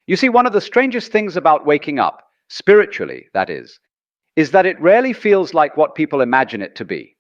You see, one of the strangest things about waking up, spiritually, that is that it rarely feels like what people imagine it to be.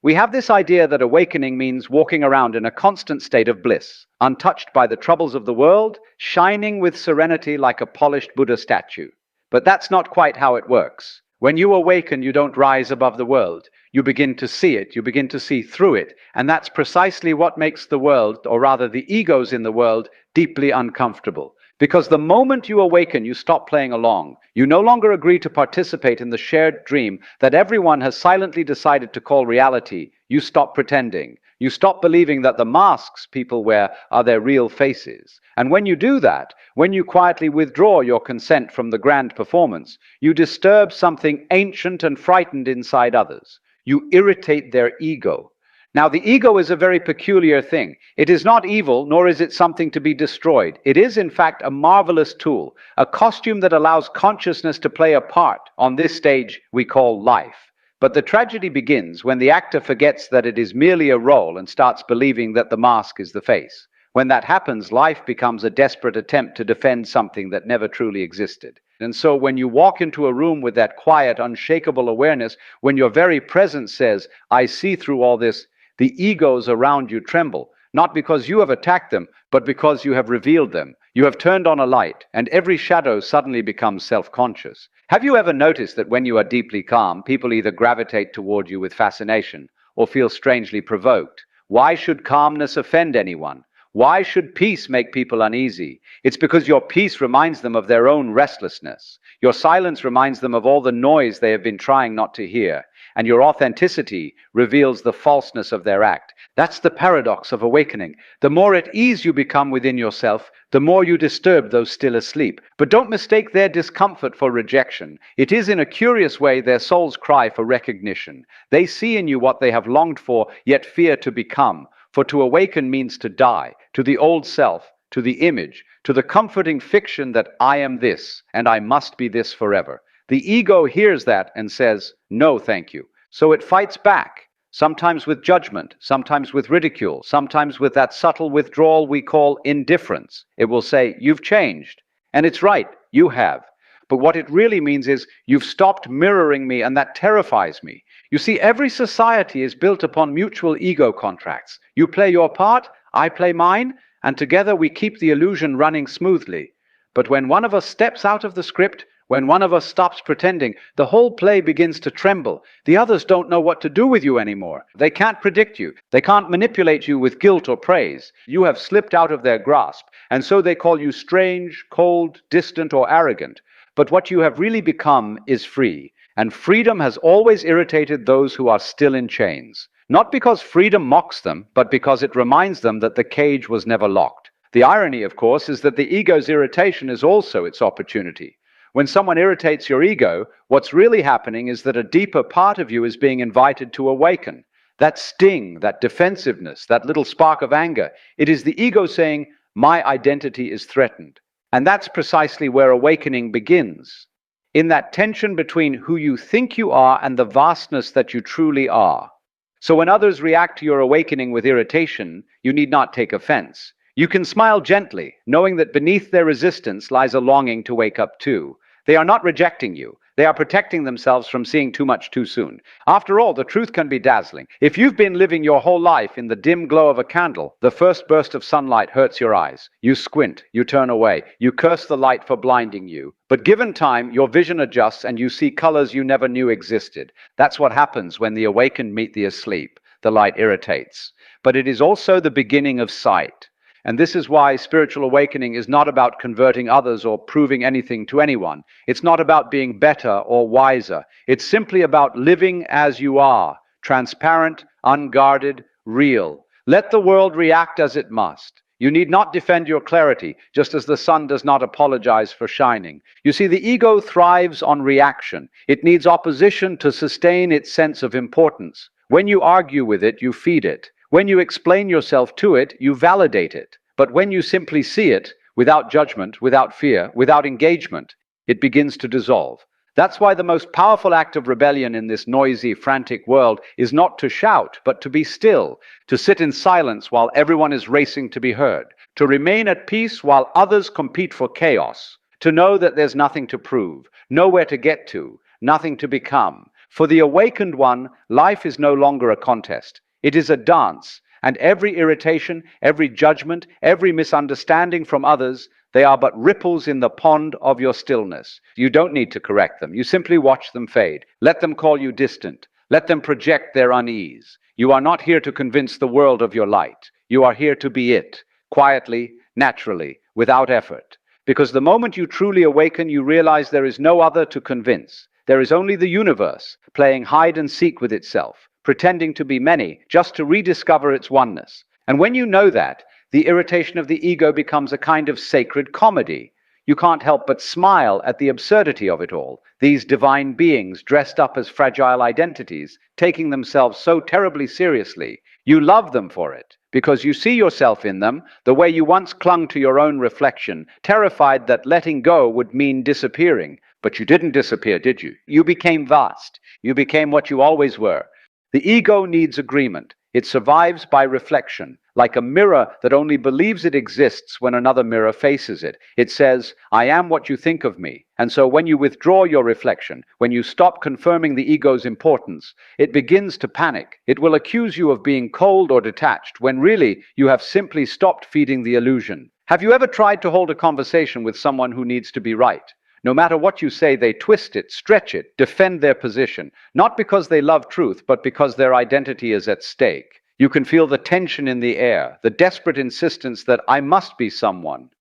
We have this idea that awakening means walking around in a constant state of bliss, untouched by the troubles of the world, shining with serenity like a polished Buddha statue. But that's not quite how it works. When you awaken, you don't rise above the world. You begin to see it, you begin to see through it, and that's precisely what makes the world, or rather the egos in the world, deeply uncomfortable. Because the moment you awaken, you stop playing along. You no longer agree to participate in the shared dream that everyone has silently decided to call reality. You stop pretending. You stop believing that the masks people wear are their real faces. And when you do that, when you quietly withdraw your consent from the grand performance, you disturb something ancient and frightened inside others. You irritate their ego. Now, the ego is a very peculiar thing. It is not evil, nor is it something to be destroyed. It is, in fact, a marvelous tool, a costume that allows consciousness to play a part on this stage we call life. But the tragedy begins when the actor forgets that it is merely a role and starts believing that the mask is the face. When that happens, life becomes a desperate attempt to defend something that never truly existed. And so when you walk into a room with that quiet, unshakable awareness, when your very presence says, "I see through all this," the egos around you tremble, not because you have attacked them, but because you have revealed them. You have turned on a light, and every shadow suddenly becomes self-conscious. Have you ever noticed that when you are deeply calm, people either gravitate toward you with fascination or feel strangely provoked? Why should calmness offend anyone? Why should peace make people uneasy? It's because your peace reminds them of their own restlessness. Your silence reminds them of all the noise they have been trying not to hear. And your authenticity reveals the falseness of their act. That's the paradox of awakening. The more at ease you become within yourself, the more you disturb those still asleep. But don't mistake their discomfort for rejection. It is, in a curious way, their soul's cry for recognition. They see in you what they have longed for, yet fear to become. For to awaken means to die, to the old self, to the image, to the comforting fiction that I am this, and I must be this forever. The ego hears that and says, "No, thank you." So it fights back, sometimes with judgment, sometimes with ridicule, sometimes with that subtle withdrawal we call indifference. It will say, "You've changed." And it's right, you have. But what it really means is, "You've stopped mirroring me, and that terrifies me." You see, every society is built upon mutual ego contracts. You play your part, I play mine, and together we keep the illusion running smoothly. But when one of us steps out of the script, when one of us stops pretending, the whole play begins to tremble. The others don't know what to do with you anymore. They can't predict you. They can't manipulate you with guilt or praise. You have slipped out of their grasp, and so they call you strange, cold, distant, or arrogant. But what you have really become is free, and freedom has always irritated those who are still in chains. Not because freedom mocks them, but because it reminds them that the cage was never locked. The irony, of course, is that the ego's irritation is also its opportunity. When someone irritates your ego, what's really happening is that a deeper part of you is being invited to awaken. That sting, that defensiveness, that little spark of anger, it is the ego saying, "My identity is threatened." And that's precisely where awakening begins, in that tension between who you think you are and the vastness that you truly are. So when others react to your awakening with irritation, you need not take offense. You can smile gently, knowing that beneath their resistance lies a longing to wake up too. They are not rejecting you. They are protecting themselves from seeing too much too soon. After all, the truth can be dazzling. If you've been living your whole life in the dim glow of a candle, the first burst of sunlight hurts your eyes. You squint, you turn away, you curse the light for blinding you. But given time, your vision adjusts and you see colors you never knew existed. That's what happens when the awakened meet the asleep. The light irritates. But it is also the beginning of sight. And this is why spiritual awakening is not about converting others or proving anything to anyone. It's not about being better or wiser. It's simply about living as you are, transparent, unguarded, real. Let the world react as it must. You need not defend your clarity, just as the sun does not apologize for shining. You see, the ego thrives on reaction. It needs opposition to sustain its sense of importance. When you argue with it, you feed it. When you explain yourself to it, you validate it. But when you simply see it, without judgment, without fear, without engagement, it begins to dissolve. That's why the most powerful act of rebellion in this noisy, frantic world is not to shout, but to be still, to sit in silence while everyone is racing to be heard. to remain at peace while others compete for chaos, to know that there's nothing to prove, nowhere to get to, nothing to become. For the awakened one, life is no longer a contest. It is a dance, and every irritation, every judgment, every misunderstanding from others, they are but ripples in the pond of your stillness. You don't need to correct them. You simply watch them fade. Let them call you distant. Let them project their unease. You are not here to convince the world of your light. You are here to be it, quietly, naturally, without effort. Because the moment you truly awaken, you realize there is no other to convince. There is only the universe, playing hide and seek with itself, pretending to be many, just to rediscover its oneness. And when you know that, the irritation of the ego becomes a kind of sacred comedy. You can't help but smile at the absurdity of it all. These divine beings dressed up as fragile identities, taking themselves so terribly seriously. You love them for it, because you see yourself in them, the way you once clung to your own reflection, terrified that letting go would mean disappearing. But you didn't disappear, did you? You became vast. You became what you always were. The ego needs agreement. It survives by reflection, like a mirror that only believes it exists when another mirror faces it. It says, I am what you think of me. And so when you withdraw your reflection, when you stop confirming the ego's importance, it begins to panic. It will accuse you of being cold or detached, when really you have simply stopped feeding the illusion. Have you ever tried to hold a conversation with someone who needs to be right? No matter what you say, they twist it, stretch it, defend their position, not because they love truth, but because their identity is at stake. You can feel the tension in the air, the desperate insistence that I must be someone.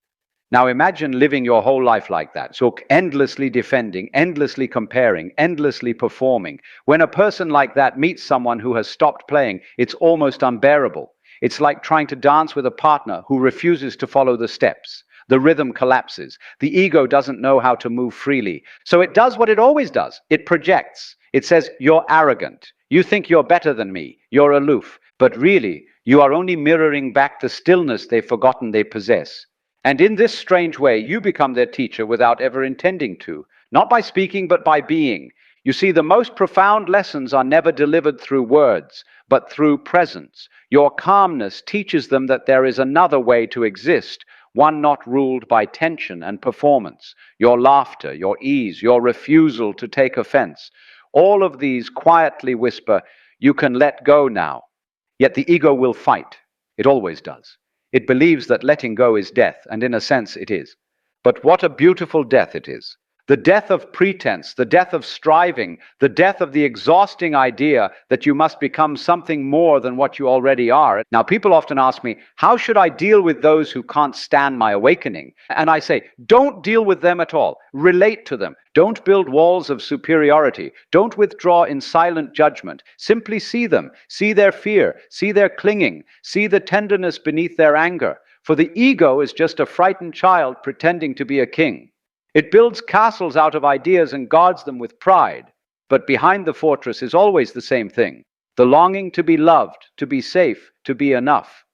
Now imagine living your whole life like that, so endlessly defending, endlessly comparing, endlessly performing. When a person like that meets someone who has stopped playing, it's almost unbearable. It's like trying to dance with a partner who refuses to follow the steps. The rhythm collapses. The ego doesn't know how to move freely. So it does what it always does. It projects. It says, you're arrogant. You think you're better than me. You're aloof. But really, you are only mirroring back the stillness they've forgotten they possess. And in this strange way, you become their teacher without ever intending to. Not by speaking, but by being. You see, the most profound lessons are never delivered through words, but through presence. Your calmness teaches them that there is another way to exist, one not ruled by tension and performance. Your laughter, your ease, your refusal to take offense. All of these quietly whisper, you can let go now. Yet the ego will fight. It always does. It believes that letting go is death, and in a sense it is. But what a beautiful death it is. The death of pretense, the death of striving, the death of the exhausting idea that you must become something more than what you already are. Now, people often ask me, how should I deal with those who can't stand my awakening? And I say, don't deal with them at all. Relate to them. Don't build walls of superiority. Don't withdraw in silent judgment. Simply see them. See their fear. See their clinging. See the tenderness beneath their anger. For the ego is just a frightened child pretending to be a king. It builds castles out of ideas and guards them with pride. But behind the fortress is always the same thing: the longing to be loved, to be safe, to be enough.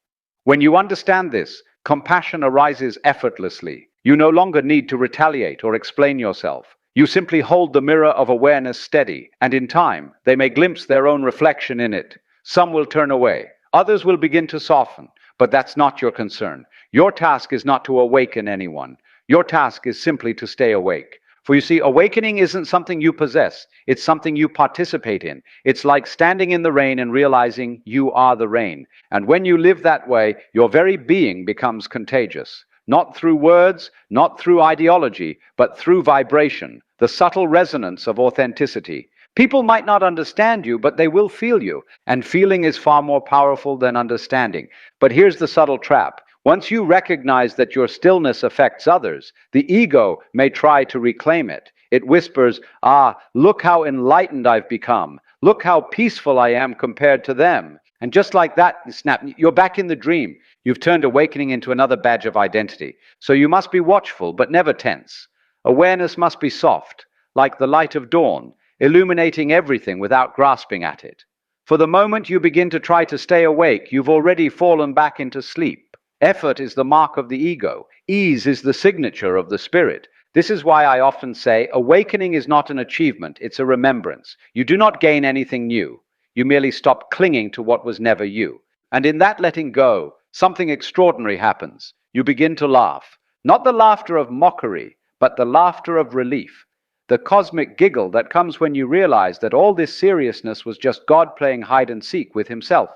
When you understand this, compassion arises effortlessly. You no longer need to retaliate or explain yourself. You simply hold the mirror of awareness steady, and in time, they may glimpse their own reflection in it. Some will turn away. Others will begin to soften. But that's not your concern. Your task is not to awaken anyone. Your task is simply to stay awake. For you see, awakening isn't something you possess. It's something you participate in. It's like standing in the rain and realizing you are the rain. And when you live that way, your very being becomes contagious. Not through words, not through ideology, but through vibration, the subtle resonance of authenticity. People might not understand you, but they will feel you. And feeling is far more powerful than understanding. But here's the subtle trap. Once you recognize that your stillness affects others, the ego may try to reclaim it. It whispers, look how enlightened I've become. Look how peaceful I am compared to them. And just like that, snap, you're back in the dream. You've turned awakening into another badge of identity. So you must be watchful, but never tense. Awareness must be soft, like the light of dawn, illuminating everything without grasping at it. For the moment you begin to try to stay awake, you've already fallen back into sleep. Effort is the mark of the ego. Ease is the signature of the spirit. This is why I often say, awakening is not an achievement, it's a remembrance. You do not gain anything new. You merely stop clinging to what was never you. And in that letting go, something extraordinary happens. You begin to laugh. Not the laughter of mockery, but the laughter of relief. The cosmic giggle that comes when you realize that all this seriousness was just God playing hide and seek with himself.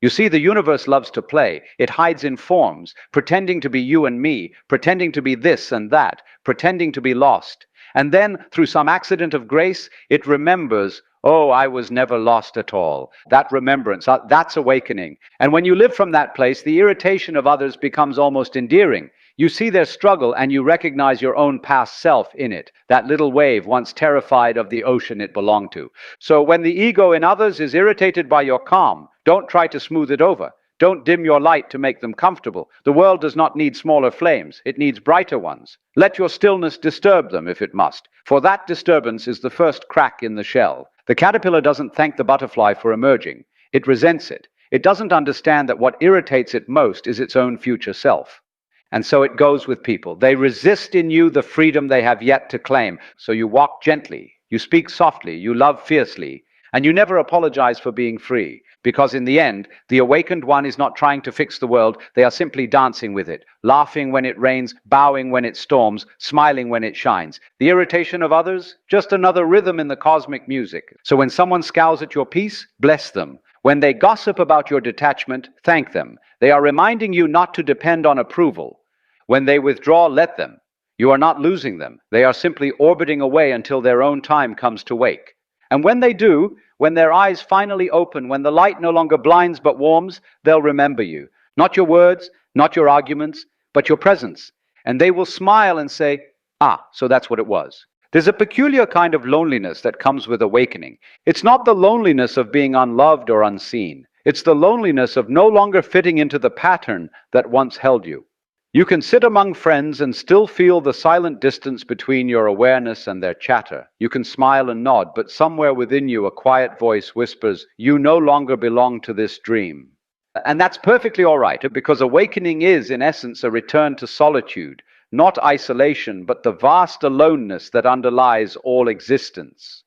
You see, the universe loves to play. It hides in forms, pretending to be you and me, pretending to be this and that, pretending to be lost. And then, through some accident of grace, it remembers, oh, I was never lost at all. That remembrance, that's awakening. And when you live from that place, the irritation of others becomes almost endearing. You see their struggle and you recognize your own past self in it, that little wave once terrified of the ocean it belonged to. So when the ego in others is irritated by your calm, don't try to smooth it over. Don't dim your light to make them comfortable. The world does not need smaller flames, it needs brighter ones. Let your stillness disturb them if it must, for that disturbance is the first crack in the shell. The caterpillar doesn't thank the butterfly for emerging. It resents it. It doesn't understand that what irritates it most is its own future self. And so it goes with people. They resist in you the freedom they have yet to claim. So you walk gently, you speak softly, you love fiercely, and you never apologize for being free. Because in the end, the awakened one is not trying to fix the world, they are simply dancing with it, laughing when it rains, bowing when it storms, smiling when it shines. The irritation of others? Just another rhythm in the cosmic music. So when someone scowls at your peace, bless them. When they gossip about your detachment, thank them. They are reminding you not to depend on approval. When they withdraw, let them. You are not losing them. They are simply orbiting away until their own time comes to wake. And when they do, when their eyes finally open, when the light no longer blinds but warms, they'll remember you. Not your words, not your arguments, but your presence. And they will smile and say, ah, so that's what it was. There's a peculiar kind of loneliness that comes with awakening. It's not the loneliness of being unloved or unseen. It's the loneliness of no longer fitting into the pattern that once held you. You can sit among friends and still feel the silent distance between your awareness and their chatter. You can smile and nod, but somewhere within you a quiet voice whispers, you no longer belong to this dream. And that's perfectly all right, because awakening is, in essence, a return to solitude, not isolation, but the vast aloneness that underlies all existence.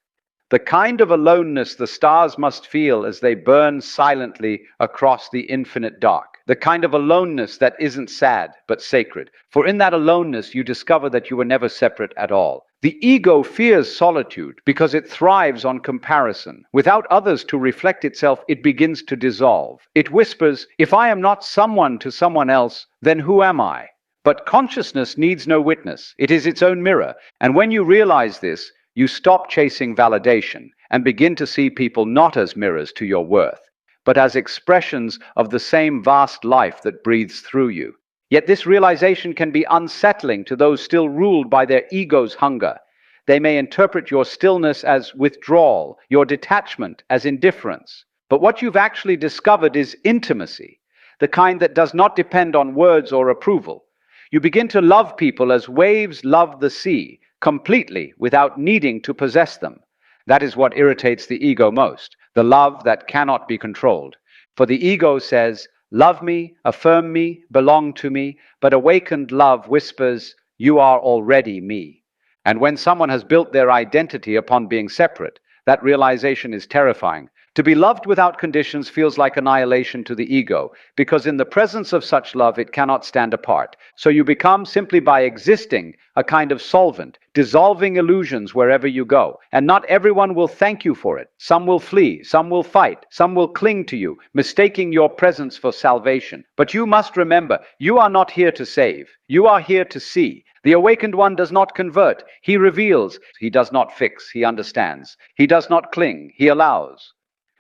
The kind of aloneness the stars must feel as they burn silently across the infinite dark. The kind of aloneness that isn't sad, but sacred. For in that aloneness you discover that you were never separate at all. The ego fears solitude because it thrives on comparison. Without others to reflect itself, it begins to dissolve. It whispers, if I am not someone to someone else, then who am I? But consciousness needs no witness. It is its own mirror. And when you realize this, you stop chasing validation and begin to see people not as mirrors to your worth, but as expressions of the same vast life that breathes through you. Yet this realization can be unsettling to those still ruled by their ego's hunger. They may interpret your stillness as withdrawal, your detachment as indifference. But what you've actually discovered is intimacy, the kind that does not depend on words or approval. You begin to love people as waves love the sea, completely without needing to possess them. That is what irritates the ego most, the love that cannot be controlled. For the ego says, love me, affirm me, belong to me, but awakened love whispers, you are already me. And when someone has built their identity upon being separate, that realization is terrifying. To be loved without conditions feels like annihilation to the ego, because in the presence of such love it cannot stand apart. So you become, simply by existing, a kind of solvent, dissolving illusions wherever you go. And not everyone will thank you for it. Some will flee, some will fight, some will cling to you, mistaking your presence for salvation. But you must remember, you are not here to save. You are here to see. The awakened one does not convert. He reveals. He does not fix. He understands. He does not cling. He allows.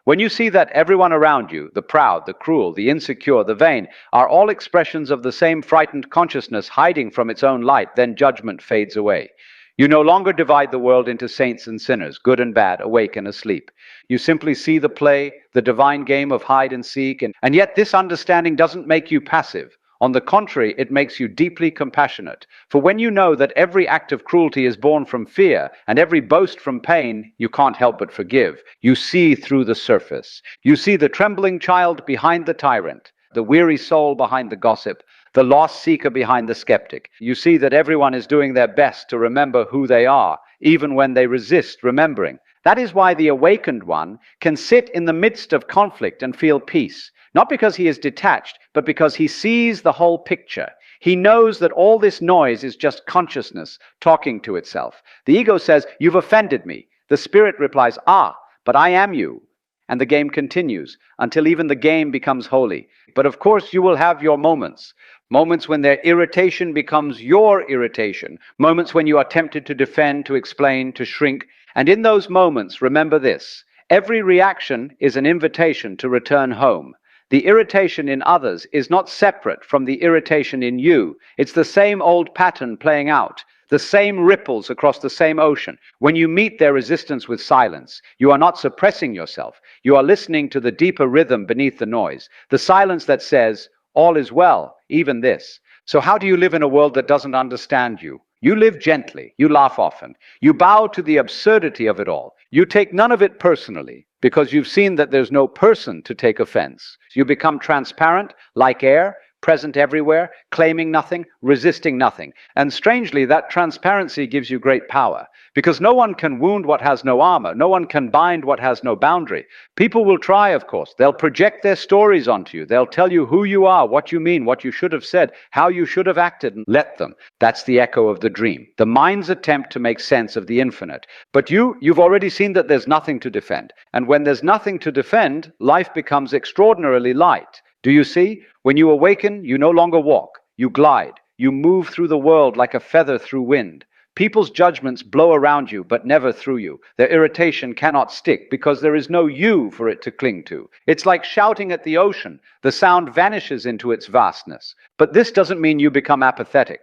When you see that everyone around you, the proud, the cruel, the insecure, the vain, are all expressions of the same frightened consciousness hiding from its own light, then judgment fades away. You no longer divide the world into saints and sinners, good and bad, awake and asleep. You simply see the play, the divine game of hide and seek, and yet this understanding doesn't make you passive. On the contrary, it makes you deeply compassionate. For when you know that every act of cruelty is born from fear, and every boast from pain, you can't help but forgive. You see through the surface. You see the trembling child behind the tyrant, the weary soul behind the gossip, the lost seeker behind the skeptic. You see that everyone is doing their best to remember who they are, even when they resist remembering. That is why the awakened one can sit in the midst of conflict and feel peace. Not because he is detached, but because he sees the whole picture. He knows that all this noise is just consciousness talking to itself. The ego says, "You've offended me." The spirit replies, "Ah, but I am you." And the game continues until even the game becomes holy. But of course, you will have your moments. Moments when their irritation becomes your irritation. Moments when you are tempted to defend, to explain, to shrink. And in those moments, remember this: every reaction is an invitation to return home. The irritation in others is not separate from the irritation in you. It's the same old pattern playing out, the same ripples across the same ocean. When you meet their resistance with silence, you are not suppressing yourself. You are listening to the deeper rhythm beneath the noise, the silence that says, "All is well, even this." So how do you live in a world that doesn't understand you? You live gently, you laugh often, you bow to the absurdity of it all. You take none of it personally, because you've seen that there's no person to take offense. You become transparent, like air, present everywhere, claiming nothing, resisting nothing. And strangely, that transparency gives you great power, because no one can wound what has no armor. No one can bind what has no boundary. People will try, of course. They'll project their stories onto you. They'll tell you who you are, what you mean, what you should have said, how you should have acted, and let them. That's the echo of the dream, the mind's attempt to make sense of the infinite. But you've already seen that there's nothing to defend. And when there's nothing to defend, life becomes extraordinarily light. Do you see? When you awaken, you no longer walk, you glide, you move through the world like a feather through wind. People's judgments blow around you, but never through you. Their irritation cannot stick because there is no you for it to cling to. It's like shouting at the ocean. The sound vanishes into its vastness. But this doesn't mean you become apathetic.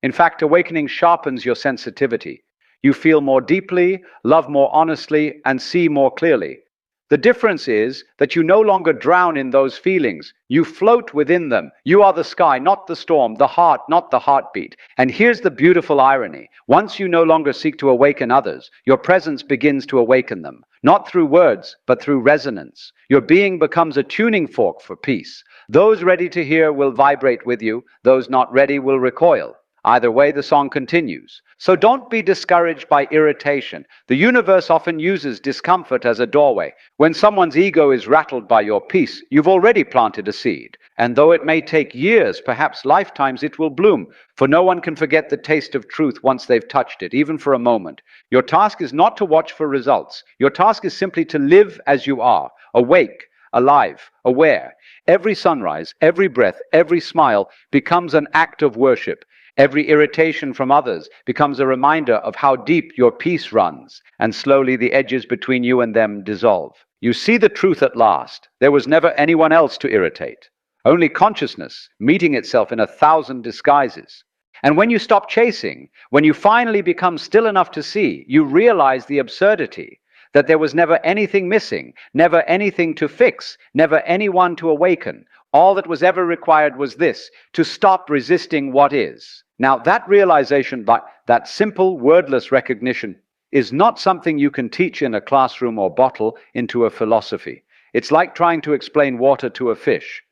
In fact, awakening sharpens your sensitivity. You feel more deeply, love more honestly, and see more clearly. The difference is that you no longer drown in those feelings. You float within them. You are the sky, not the storm, the heart, not the heartbeat. And here's the beautiful irony. Once you no longer seek to awaken others, your presence begins to awaken them. Not through words, but through resonance. Your being becomes a tuning fork for peace. Those ready to hear will vibrate with you. Those not ready will recoil. Either way, the song continues. So don't be discouraged by irritation. The universe often uses discomfort as a doorway. When someone's ego is rattled by your peace, you've already planted a seed. And though it may take years, perhaps lifetimes, it will bloom. For no one can forget the taste of truth once they've touched it, even for a moment. Your task is not to watch for results. Your task is simply to live as you are, awake, alive, aware. Every sunrise, every breath, every smile becomes an act of worship. Every irritation from others becomes a reminder of how deep your peace runs, and slowly the edges between you and them dissolve. You see the truth at last. There was never anyone else to irritate. Only consciousness meeting itself in 1,000 disguises. And when you stop chasing, when you finally become still enough to see, you realize the absurdity, that there was never anything missing, never anything to fix, never anyone to awaken. All that was ever required was this: to stop resisting what is. Now, that realization, that simple, wordless recognition, is not something you can teach in a classroom or bottle into a philosophy. It's like trying to explain water to a fish.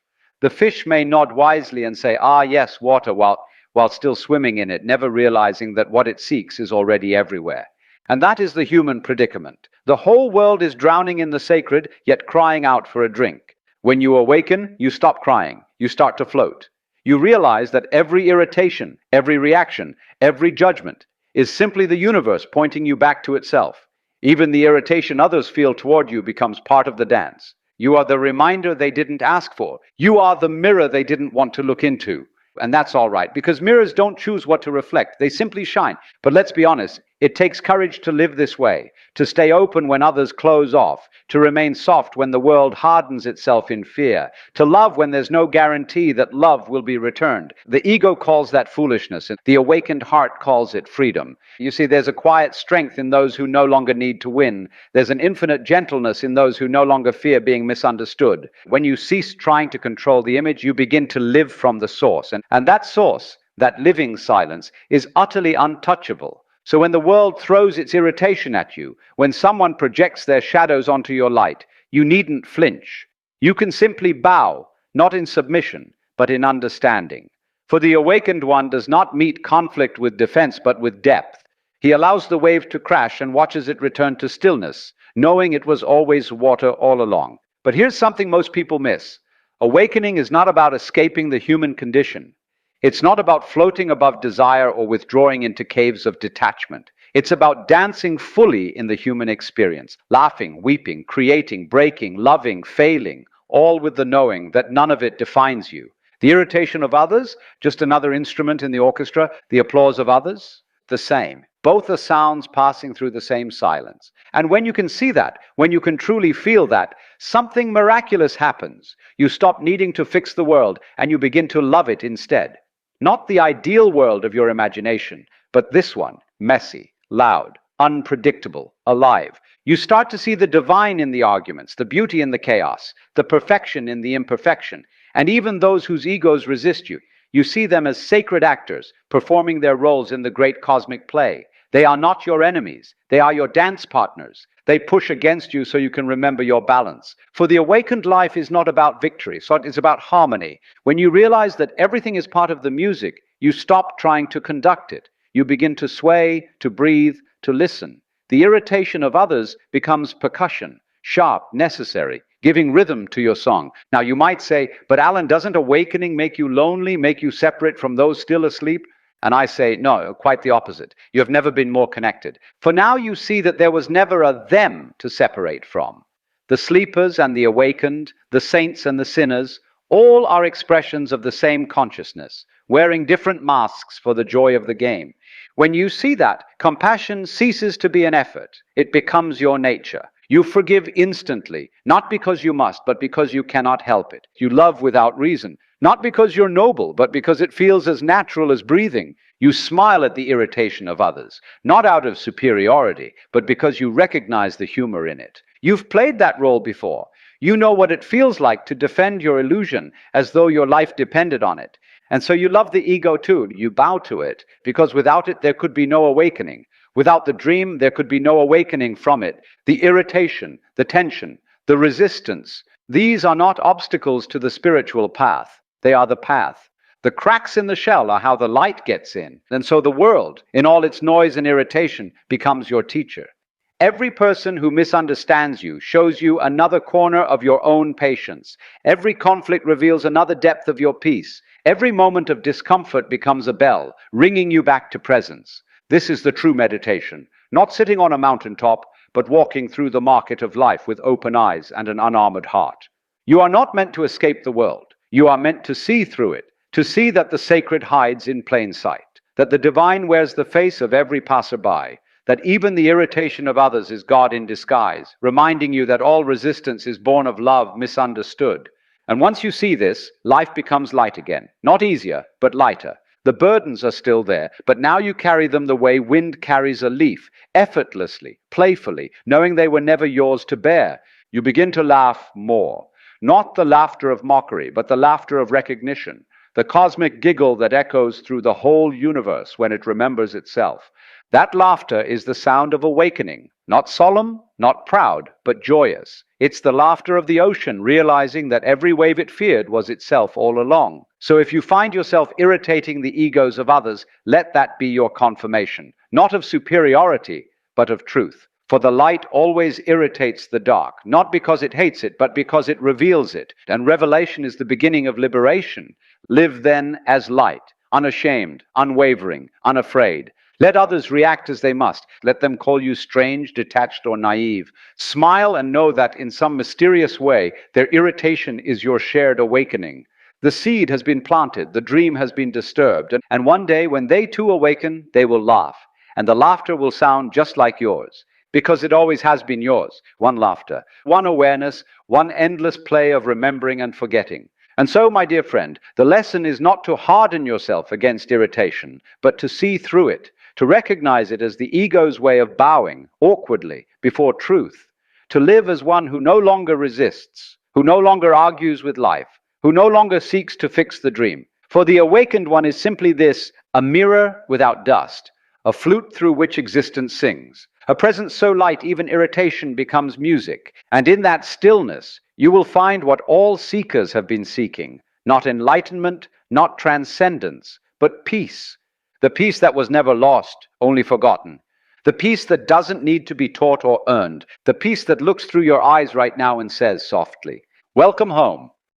The fish may nod wisely and say, "Ah, yes, water," while still swimming in it, never realizing that what it seeks is already everywhere. And that is the human predicament. The whole world is drowning in the sacred, yet crying out for a drink. When you awaken, you stop crying. You start to float. You realize that every irritation, every reaction, every judgment is simply the universe pointing you back to itself. Even the irritation others feel toward you becomes part of the dance. You are the reminder they didn't ask for. You are the mirror they didn't want to look into. And that's all right, because mirrors don't choose what to reflect. They simply shine. But let's be honest, it takes courage to live this way, to stay open when others close off, to remain soft when the world hardens itself in fear, to love when there's no guarantee that love will be returned. The ego calls that foolishness, and the awakened heart calls it freedom. You see, there's a quiet strength in those who no longer need to win. There's an infinite gentleness in those who no longer fear being misunderstood. When you cease trying to control the image, you begin to live from the source. And that source, that living silence, is utterly untouchable. So when the world throws its irritation at you, when someone projects their shadows onto your light, you needn't flinch. You can simply bow, not in submission, but in understanding. For the awakened one does not meet conflict with defense, but with depth. He allows the wave to crash and watches it return to stillness, knowing it was always water all along. But here's something most people miss. Awakening is not about escaping the human condition. It's not about floating above desire or withdrawing into caves of detachment. It's about dancing fully in the human experience, laughing, weeping, creating, breaking, loving, failing, all with the knowing that none of it defines you. The irritation of others, just another instrument in the orchestra. The applause of others, the same. Both are sounds passing through the same silence. And when you can see that, when you can truly feel that, something miraculous happens. You stop needing to fix the world and you begin to love it instead. Not the ideal world of your imagination, but this one, messy, loud, unpredictable, alive. You start to see the divine in the arguments, the beauty in the chaos, the perfection in the imperfection, and even those whose egos resist you. You see them as sacred actors, performing their roles in the great cosmic play. They are not your enemies. They are your dance partners. They push against you so you can remember your balance. For the awakened life is not about victory, so it's about harmony. When you realize that everything is part of the music, you stop trying to conduct it. You begin to sway, to breathe, to listen. The irritation of others becomes percussion, sharp, necessary, giving rhythm to your song. Now you might say, but Alan, doesn't awakening make you lonely, make you separate from those still asleep? And I say, no, quite the opposite. You have never been more connected. For now you see that there was never a them to separate from. The sleepers and the awakened, the saints and the sinners, all are expressions of the same consciousness, wearing different masks for the joy of the game. When you see that, compassion ceases to be an effort. It becomes your nature. You forgive instantly, not because you must, but because you cannot help it. You love without reason, not because you're noble, but because it feels as natural as breathing. You smile at the irritation of others, not out of superiority, but because you recognize the humor in it. You've played that role before. You know what it feels like to defend your illusion as though your life depended on it. And so you love the ego too. You bow to it, because without it there could be no awakening. Without the dream, there could be no awakening from it. The irritation, the tension, the resistance, these are not obstacles to the spiritual path. They are the path. The cracks in the shell are how the light gets in. And so the world, in all its noise and irritation, becomes your teacher. Every person who misunderstands you shows you another corner of your own patience. Every conflict reveals another depth of your peace. Every moment of discomfort becomes a bell, ringing you back to presence. This is the true meditation, not sitting on a mountaintop, but walking through the market of life with open eyes and an unarmored heart. You are not meant to escape the world. You are meant to see through it, to see that the sacred hides in plain sight, that the divine wears the face of every passerby, that even the irritation of others is God in disguise, reminding you that all resistance is born of love misunderstood. And once you see this, life becomes light again, not easier, but lighter. The burdens are still there, but now you carry them the way wind carries a leaf, effortlessly, playfully, knowing they were never yours to bear. You begin to laugh more. Not the laughter of mockery, but the laughter of recognition, the cosmic giggle that echoes through the whole universe when it remembers itself. That laughter is the sound of awakening, not solemn, not proud, but joyous. It's the laughter of the ocean, realizing that every wave it feared was itself all along. So if you find yourself irritating the egos of others, let that be your confirmation, not of superiority, but of truth. For the light always irritates the dark, not because it hates it, but because it reveals it. And revelation is the beginning of liberation. Live then as light, unashamed, unwavering, unafraid. Let others react as they must. Let them call you strange, detached, or naive. Smile and know that in some mysterious way, their irritation is your shared awakening. The seed has been planted, the dream has been disturbed, and one day when they too awaken, they will laugh. And the laughter will sound just like yours, because it always has been yours. One laughter, one awareness, one endless play of remembering and forgetting. And so, my dear friend, the lesson is not to harden yourself against irritation, but to see through it, to recognize it as the ego's way of bowing awkwardly before truth, to live as one who no longer resists, who no longer argues with life, who no longer seeks to fix the dream. For the awakened one is simply this: a mirror without dust, a flute through which existence sings, a presence so light even irritation becomes music. And in that stillness, you will find what all seekers have been seeking: not enlightenment, not transcendence, but peace. The peace that was never lost, only forgotten. The peace that doesn't need to be taught or earned. The peace that looks through your eyes right now and says softly, "Welcome home."